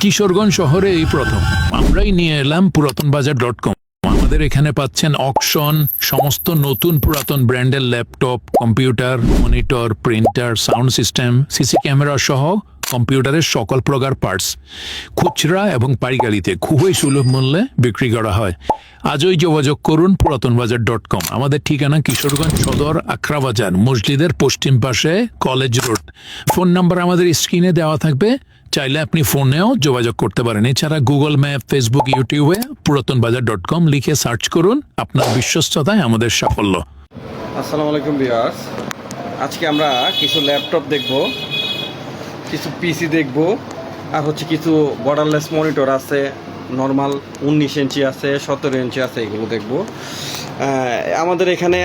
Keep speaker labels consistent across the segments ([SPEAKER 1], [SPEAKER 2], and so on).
[SPEAKER 1] কিশোরগঞ্জ শহরে এই প্রথম আমরাই নিয়ে এলাম পুরাতনবাজার.com। আমাদের এখানে পাচ্ছেন অকশন, সমস্ত নতুন পুরাতন ব্র্যান্ডের laptop, computer, monitor, printer, sound system, CC camera সহ কম্পিউটারের সকল প্রকার পার্টস খুচরা এবং পাইকারিতে খুবই সুলভ মূল্যে বিক্রি করা হয়। আজই যোগাযোগ করুন পুরাতনবাজার.com। আমাদের ঠিকানা কিশোরগঞ্জ সদর, আখড়া বাজার, মসজিদের পশ্চিম পাশে, কলেজ রোড। ফোন নাম্বার আমাদের স্ক্রিনে দেওয়া থাকবে, চাইলে আপনি ফোনেও যোগাযোগ করতে পারেন। এছাড়া গুগল ম্যাপ, ফেসবুক, ইউটিউবে পুরাতনবাজার.com লিখে সার্চ করুন। আপনার বিশ্বস্ততায় আমাদের সাফল্য।
[SPEAKER 2] আসসালামু আলাইকুম ভিউয়ার্স, আজকে আমরা কিছু ল্যাপটপ দেখব, কিছু পিসি দেখব, আর কিছু বর্ডারলেস মনিটর আছে, নর্মাল 19 ইঞ্চি আছে, 17 ইঞ্চি আছে, এগুলো দেখব। আমাদের এখানে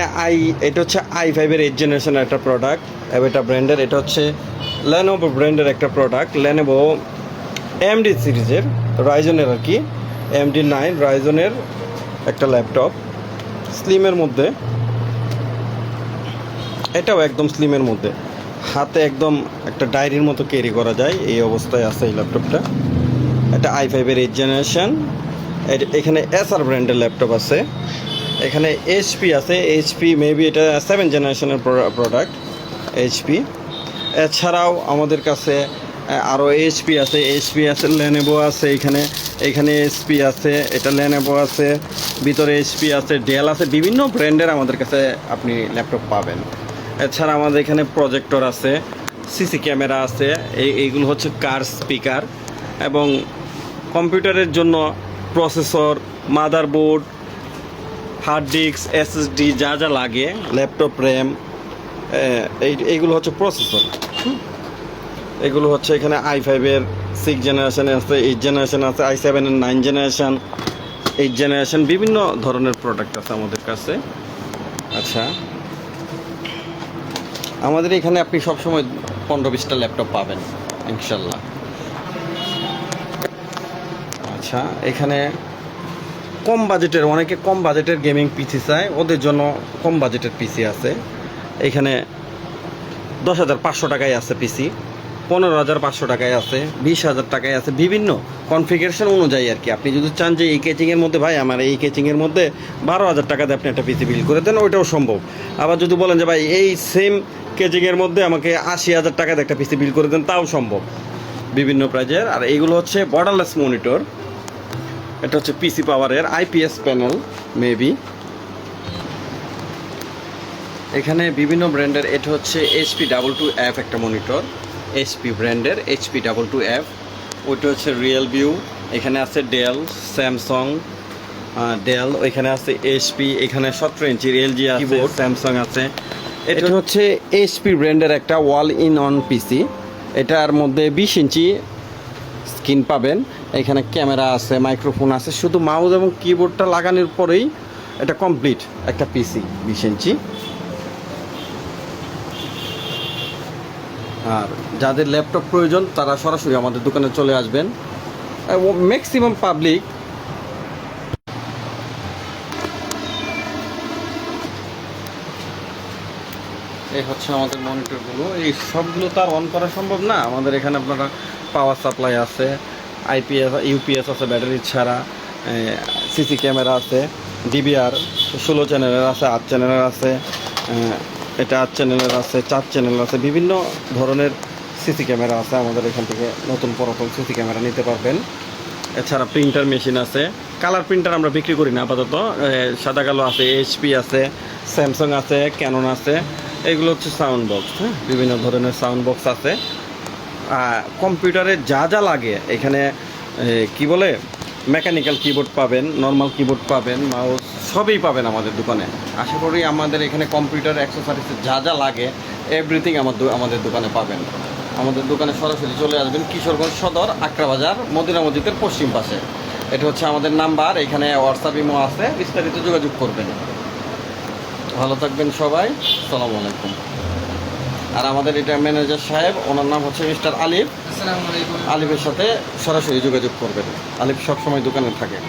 [SPEAKER 2] এটা হচ্ছে i5-এর 8th জেনারেশনের একটা প্রোডাক্ট, এটা ব্র্যান্ডের। এটা হচ্ছে লেনোভো ব্র্যান্ডের একটা প্রোডাক্ট, লেনোভো AMD সিরিজের, রাইজনের আর কি, AMD 9 রাইজনের একটা ল্যাপটপ, স্লিমের মধ্যে। এটাও একদম স্লিমের মধ্যে, হাতে একদম একটা ডায়েরির মতো ক্যারি করা যায়, এই অবস্থায় আছে এই ল্যাপটপটা। এটা i5-এর 8th জেনারেশন। এখানে এসআর ব্র্যান্ডের ল্যাপটপ আছে, এখানে এইচপি আছে, এইচপি মেবি এটা 7th জেনারেশনের প্রোডাক্ট, এইচপি। এছাড়াও আমাদের কাছে আরও এইচপি আছে, লেনোভো আছে, এখানে এইচপি আছে, এটা লেনোভো আছে, ভিতরে এইচপি আছে, ডেল আছে, বিভিন্ন ব্র্যান্ডের আমাদের কাছে আপনি ল্যাপটপ পাবেন। এছাড়া আমাদের এখানে প্রজেক্টর আছে, সিসি ক্যামেরা আছে, এইগুলো হচ্ছে কার স্পিকার, এবং কম্পিউটারের জন্য processor, motherboard, hard disk, SSD যা যা লাগে, ল্যাপটপ র্যাম, এইগুলো হচ্ছে প্রসেসর। এগুলো হচ্ছে এখানে i5-এর 6th জেনারেশন আছে, 8th জেনারেশন আছে, i7-এর 9th জেনারেশন, 8th জেনারেশন, বিভিন্ন ধরনের প্রোডাক্ট আছে আমাদের কাছে। আচ্ছা, আমাদের এখানে আপনি সবসময় 15-20টা ল্যাপটপ পাবেন ইনশাল্লাহ। আচ্ছা, এখানে কম বাজেটের, অনেকে কম বাজেটের গেমিং পিসি চায়, ওদের জন্য কম বাজেটের পিসি আছে। এখানে 10,500 টাকায় আছে পিসি, 15,500 টাকায় আছে, 20,000 টাকায় আছে, বিভিন্ন কনফিগারেশন অনুযায়ী আর কি। আপনি যদি চান যে এই কেচিংয়ের মধ্যে, ভাই আমার এই কেচিংয়ের মধ্যে 12,000 টাকা দিয়ে আপনি একটা পিসি বিল করে দেন, ওইটাও সম্ভব। আবার যদি বলেন যে ভাই এই সেম কেচিংয়ের মধ্যে আমাকে 80,000 টাকা দিয়ে একটা পিসি বিল করে দেন, তাও সম্ভব, বিভিন্ন প্রাইজের। আর এইগুলো হচ্ছে বর্ডারলেস মনিটর, এটা হচ্ছে পিসি পাওয়ারের আইপিএস প্যানেল মেবি। এখানে বিভিন্ন ব্র্যান্ডের, এটা হচ্ছে HP22F একটা মনিটর, HP ব্র্যান্ডের HP22F। ওইটা হচ্ছে রিয়েল ভিউ। এখানে আছে ডেল, স্যামসাং, ডেল, এখানে আছে HP, এখানে 17 ইঞ্চির LG আছে, স্যামসাং আছে। এটা হচ্ছে HP ব্র্যান্ডের একটা ওয়াল ইন অন পিসি, এটার মধ্যে 20 ইঞ্চি স্ক্রিন পাবেন, এখানে ক্যামেরা আছে, মাইক্রোফোন আছে, শুধু মাউস এবং কিবোর্ডটা লাগানোর পরেই এটা কমপ্লিট একটা পিসি, 20 ইঞ্চি। আর যাদের ল্যাপটপ প্রয়োজন তারা সরাসরি আমাদের দোকানে চলে আসবেন। ম্যাক্সিমাম পাবলিক এই হচ্ছে আমাদের মনিটরগুলো। এই সবগুলো তো আর অন করা সম্ভব না, আমাদের এখানে আপনারা পাওয়ার সাপ্লাই আছে, ইউপিএস আছে ব্যাটারি ছাড়া, সিসি ক্যামেরা আছে, ডিবিআর 16 চ্যানেলের আছে, 8 চ্যানেলের আছে, এটা 8 চ্যানেলের আছে, 4 চ্যানেল আছে, বিভিন্ন ধরনের সিসি ক্যামেরা আছে। আমাদের এখান থেকে নতুন পুরাতন সিসি ক্যামেরা নিতে পারবেন। এছাড়া প্রিন্টার মেশিন আছে, কালার প্রিন্টার আমরা বিক্রি করি না আপাতত, সাদা কালো আছে, এইচপি আছে, স্যামসাং আছে, ক্যানন আছে। এগুলো হচ্ছে সাউন্ড বক্স, হ্যাঁ, বিভিন্ন ধরনের সাউন্ড বক্স আছে। কম্পিউটারে যা যা লাগে এখানে কি বলে, মেকানিক্যাল কিবোর্ড পাবেন, নর্মাল কিবোর্ড পাবেন, মাউস সবই পাবেন আমাদের দোকানে। আশা করি আমাদের এখানে কম্পিউটার অ্যাক্সেসরিজ যা যা লাগে এভরিথিং আমাদের দোকানে পাবেন। আমাদের দোকানে সরাসরি চলে আসবেন, কিশোরগঞ্জ সদর, আখড়া বাজার, মদিনা মসজিদের পশ্চিম পাশে। এটা হচ্ছে আমাদের নাম্বার, এখানে হোয়াটসঅ্যাপ ইমো আছে, বিস্তারিত যোগাযোগ করবেন। ভালো থাকবেন সবাই, আসসালামু আলাইকুম। আর আমাদের এটা ম্যানেজার সাহেব, ওনার নাম হচ্ছে মিস্টার আলিফ।
[SPEAKER 3] আসসালামু আলাইকুম।
[SPEAKER 2] আলিফের সাথে সরাসরি যোগাযোগ করবেন, আলিফ সবসময় দোকানে থাকে।